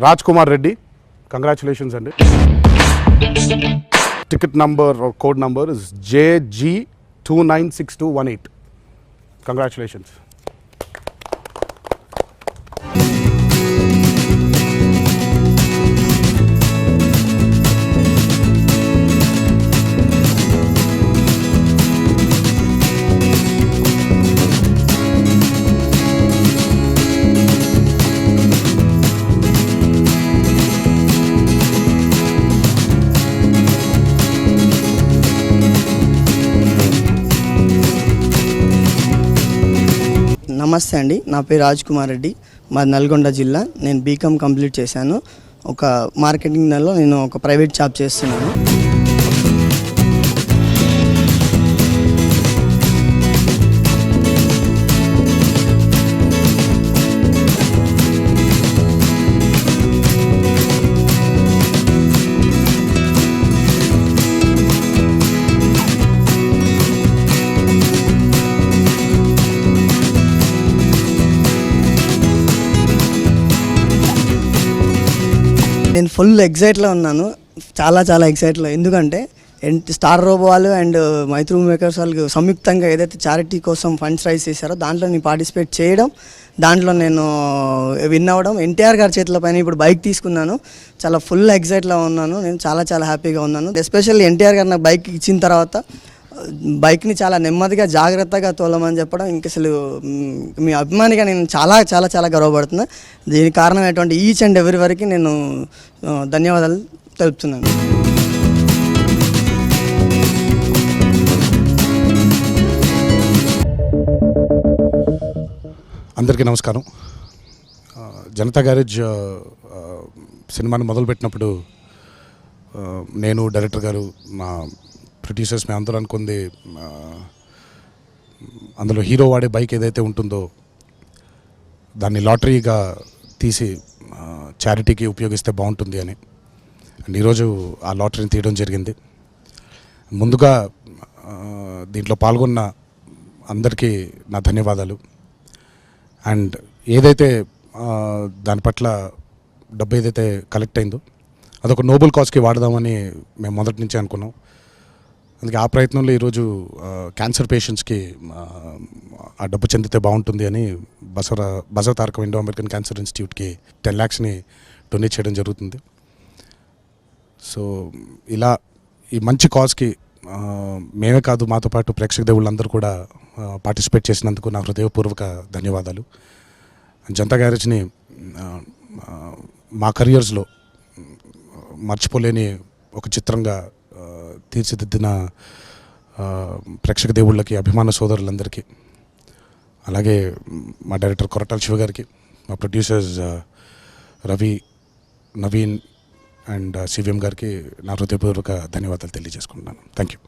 Raj Kumar Reddy, congratulations and ticket number or code number is JG296218. Congratulations. నమస్తే అండి, నా పేరు రాజ్ కుమార్ రెడ్డి, మాది నల్గొండ జిల్లా. నేను బీకామ్ కంప్లీట్ చేశాను. ఒక మార్కెటింగ్లో నేను ఒక ప్రైవేట్ జాబ్ చేస్తున్నాను. నేను ఫుల్ ఎగ్జైట్లో ఉన్నాను, చాలా ఎగ్జైట్లో. ఎందుకంటే స్టార్ రోబో వాళ్ళు అండ్ మైత్రి మేకర్స్ వాళ్ళు సంయుక్తంగా ఏదైతే చారిటీ కోసం ఫండ్స్ రైజ్ చేశారో దాంట్లో నేను పార్టిసిపేట్ చేయడం, దాంట్లో నేను విన్ అవ్వడం, ఎన్టీఆర్ గారి చేతుల పైన ఇప్పుడు బైక్ తీసుకున్నాను. చాలా ఫుల్ ఎగ్జైట్లో ఉన్నాను. నేను చాలా హ్యాపీగా ఉన్నాను. ఎస్పెషల్లీ ఎన్టీఆర్ గారు నాకు బైక్ ఇచ్చిన తర్వాత బైక్ని చాలా నెమ్మదిగా జాగ్రత్తగా తోలమని చెప్పడం, ఇంక అసలు మీ అభిమానిగా నేను చాలా గర్వపడుతున్నా. దీనికి కారణమైనటువంటి ఈచ్ అండ్ ఎవరి వరకు నేను ధన్యవాదాలు తెలుపుతున్నాను. అందరికీ నమస్కారం. జనతా గ్యారేజ్ సినిమాని మొదలుపెట్టినప్పుడు నేను, డైరెక్టర్ గారు, మా ప్రొడ్యూసర్స్ మేము అందరూ అనుకుంది అందులో హీరో వాడే బైక్ ఏదైతే ఉంటుందో దాన్ని లాటరీగా తీసి చారిటీకి ఉపయోగిస్తే బాగుంటుంది అని. అండ్ ఈరోజు ఆ లాటరీని తీయడం జరిగింది. ముందుగా దీంట్లో పాల్గొన్న అందరికీ నా ధన్యవాదాలు. అండ్ ఏదైతే దాని పట్ల డబ్బు ఏదైతే కలెక్ట్ అయిందో అదొక నోబెల్ కాజ్కి వాడదామని మేము మొదటి నుంచే అనుకున్నాం. అందుకే ఆ ప్రయత్నంలో ఈరోజు క్యాన్సర్ పేషెంట్స్కి ఆ డబ్బు చెందితే బాగుంటుంది అని బసవ తారక ఇండో అమెరికన్ క్యాన్సర్ ఇన్స్టిట్యూట్కి 10 lakhsని డొనేట్ చేయడం జరుగుతుంది. సో ఇలా ఈ మంచి కాజ్కి మేమే కాదు, మాతో పాటు ప్రేక్షక దేవుళ్ళందరూ కూడా పార్టిసిపేట్ చేసినందుకు నా హృదయపూర్వక ధన్యవాదాలు. జనతా గ్యారేజ్ని మా కెరియర్స్లో మర్చిపోలేని ఒక చిత్రంగా తీర్చిదిద్దిన ప్రేక్షక దేవుళ్ళకి, అభిమాన సోదరులందరికీ, అలాగే మా డైరెక్టర్ కొరటాల శివ గారికి, మా producers Ravi, Naveen and CVM గారికి నా హృదయపూర్వక ధన్యవాదాలు తెలియజేసుకుంటున్నాను. Thank you.